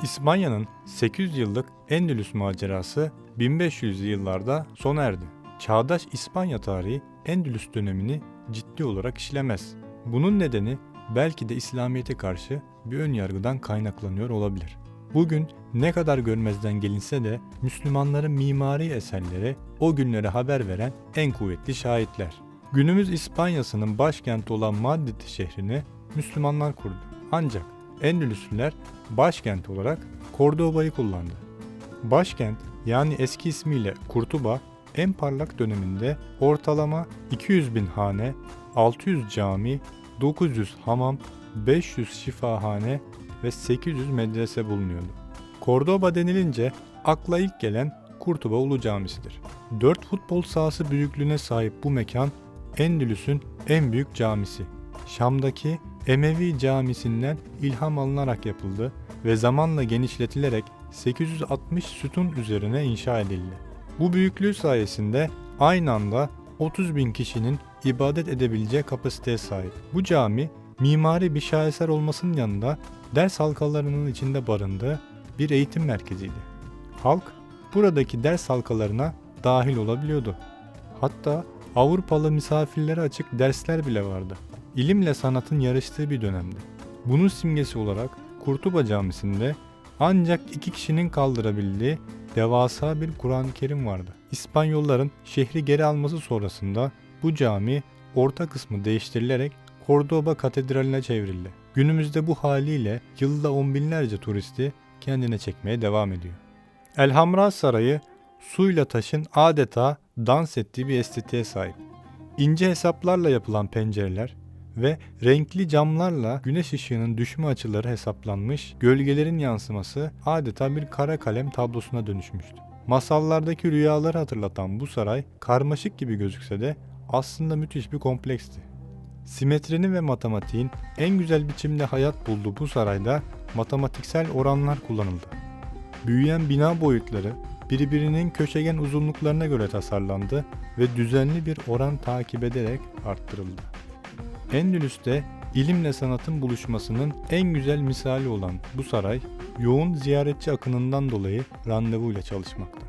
İspanya'nın 800 yıllık Endülüs macerası 1500'lü yıllarda sona erdi. Çağdaş İspanya tarihi Endülüs dönemini ciddi olarak işlemez. Bunun nedeni belki de İslamiyet'e karşı bir önyargıdan kaynaklanıyor olabilir. Bugün ne kadar görmezden gelinse de Müslümanların mimari eserleri o günlere haber veren en kuvvetli şahitler. Günümüz İspanya'sının başkenti olan Madrid şehrini Müslümanlar kurdu. Ancak Endülüslüler başkent olarak Kordoba'yı kullandı. Başkent yani eski ismiyle Kurtuba en parlak döneminde ortalama 200 bin hane, 600 cami, 900 hamam, 500 şifahane ve 800 medrese bulunuyordu. Kordoba denilince akla ilk gelen Kurtuba Ulu Camisi'dir. 4 futbol sahası büyüklüğüne sahip bu mekan Endülüs'ün en büyük camisi. Şam'daki Emevi Camisi'nden ilham alınarak yapıldı ve zamanla genişletilerek 860 sütun üzerine inşa edildi. Bu büyüklüğü sayesinde aynı anda 30 bin kişinin ibadet edebileceği kapasiteye sahip. Bu cami mimari bir şaheser olmasının yanında ders halkalarının içinde barındığı bir eğitim merkeziydi. Halk buradaki ders halkalarına dahil olabiliyordu. Hatta Avrupalı misafirlere açık dersler bile vardı. İlimle sanatın yarıştığı bir dönemdi. Bunun simgesi olarak Kurtuba Camisi'nde ancak 2 kişinin kaldırabildiği devasa bir Kur'an-ı Kerim vardı. İspanyolların şehri geri alması sonrasında bu cami orta kısmı değiştirilerek Cordoba Katedrali'ne çevrildi. Günümüzde bu haliyle yılda on binlerce turisti kendine çekmeye devam ediyor. Elhamra Sarayı suyla taşın adeta dans ettiği bir estetiğe sahip. İnce hesaplarla yapılan pencereler ve renkli camlarla güneş ışığının düşme açıları hesaplanmış, gölgelerin yansıması adeta bir kara kalem tablosuna dönüşmüştü. Masallardaki rüyaları hatırlatan bu saray karmaşık gibi gözükse de aslında müthiş bir kompleksti. Simetrinin ve matematiğin en güzel biçimde hayat bulduğu bu sarayda matematiksel oranlar kullanıldı. Büyüyen bina boyutları birbirinin köşegen uzunluklarına göre tasarlandı ve düzenli bir oran takip ederek arttırıldı. Endülüs'te ilimle sanatın buluşmasının en güzel misali olan bu saray, yoğun ziyaretçi akınından dolayı randevuyla çalışmakta.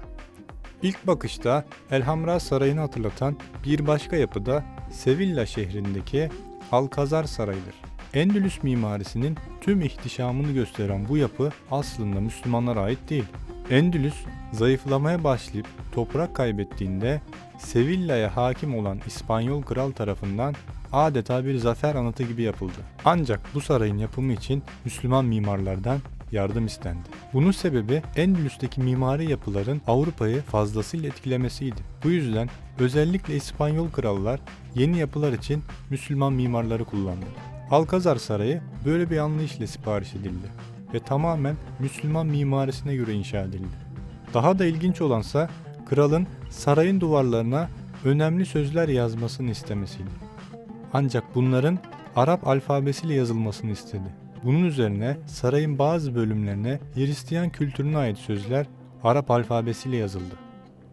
İlk bakışta Elhamra Sarayı'nı hatırlatan bir başka yapı da Sevilla şehrindeki Alcazar Sarayı'dır. Endülüs mimarisinin tüm ihtişamını gösteren bu yapı aslında Müslümanlara ait değil. Endülüs zayıflamaya başlayıp toprak kaybettiğinde Sevilla'ya hakim olan İspanyol kral tarafından adeta bir zafer anıtı gibi yapıldı. Ancak bu sarayın yapımı için Müslüman mimarlardan yardım istendi. Bunun sebebi Endülüs'teki mimari yapıların Avrupa'yı fazlasıyla etkilemesiydi. Bu yüzden özellikle İspanyol krallar yeni yapılar için Müslüman mimarları kullandı. Alcazar Sarayı böyle bir anlayışla sipariş edildi ve tamamen Müslüman mimarisine göre inşa edildi. Daha da ilginç olansa kralın sarayın duvarlarına önemli sözler yazmasını istemesiydi. Ancak bunların Arap alfabesiyle yazılmasını istedi. Bunun üzerine sarayın bazı bölümlerine Hristiyan kültürüne ait sözler Arap alfabesiyle yazıldı.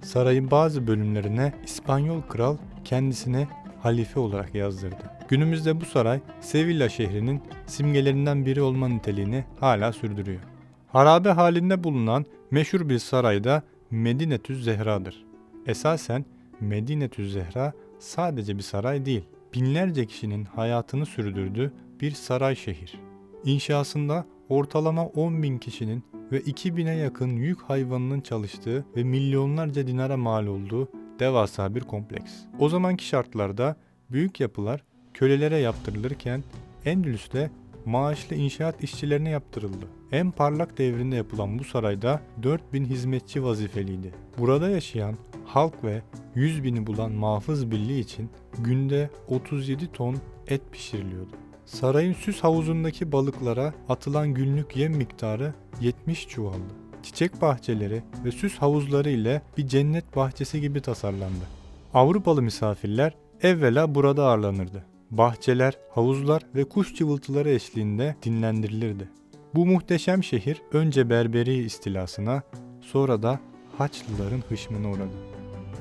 Sarayın bazı bölümlerine İspanyol kral kendisine halife olarak yazdırdı. Günümüzde bu saray Sevilla şehrinin simgelerinden biri olma niteliğini hala sürdürüyor. Harabe halinde bulunan meşhur bir saray da Medinetüz Zehra'dır. Esasen Medinetüz Zehra sadece bir saray değil, binlerce kişinin hayatını sürdürdüğü bir saray şehir. İnşasında ortalama 10 bin kişinin ve 2000'e yakın yük hayvanının çalıştığı ve milyonlarca dinara mal olduğu devasa bir kompleks. O zamanki şartlarda büyük yapılar kölelere yaptırılırken Endülüs'te maaşlı inşaat işçilerine yaptırıldı. En parlak devrinde yapılan bu sarayda 4000 hizmetçi vazifeliydi. Burada yaşayan halk ve 100 bini bulan muhafız birliği için günde 37 ton et pişiriliyordu. Sarayın süs havuzundaki balıklara atılan günlük yem miktarı 70 çuvaldı. Çiçek bahçeleri ve süs havuzları ile bir cennet bahçesi gibi tasarlandı. Avrupalı misafirler evvela burada ağırlanırdı. Bahçeler, havuzlar ve kuş cıvıltıları eşliğinde dinlendirilirdi. Bu muhteşem şehir önce Berberi istilasına, sonra da Haçlıların hışmına uğradı.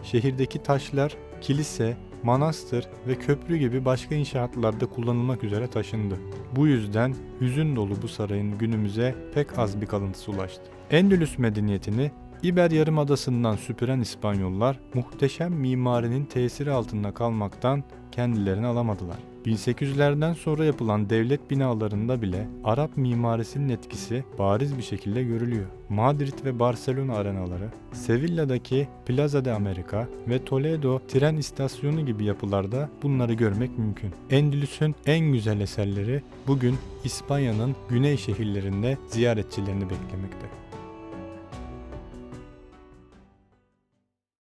Şehirdeki taşlar, kilise, manastır ve köprü gibi başka inşaatlarda kullanılmak üzere taşındı. Bu yüzden hüzün dolu bu sarayın günümüze pek az bir kalıntısı ulaştı. Endülüs medeniyetini İber Yarımadası'ndan süpüren İspanyollar muhteşem mimarinin tesiri altında kalmaktan kendilerini alamadılar. 1800'lerden sonra yapılan devlet binalarında bile Arap mimarisinin etkisi bariz bir şekilde görülüyor. Madrid ve Barcelona arenaları, Sevilla'daki Plaza de America ve Toledo tren istasyonu gibi yapılarda bunları görmek mümkün. Endülüs'ün en güzel eserleri bugün İspanya'nın güney şehirlerinde ziyaretçilerini beklemekte.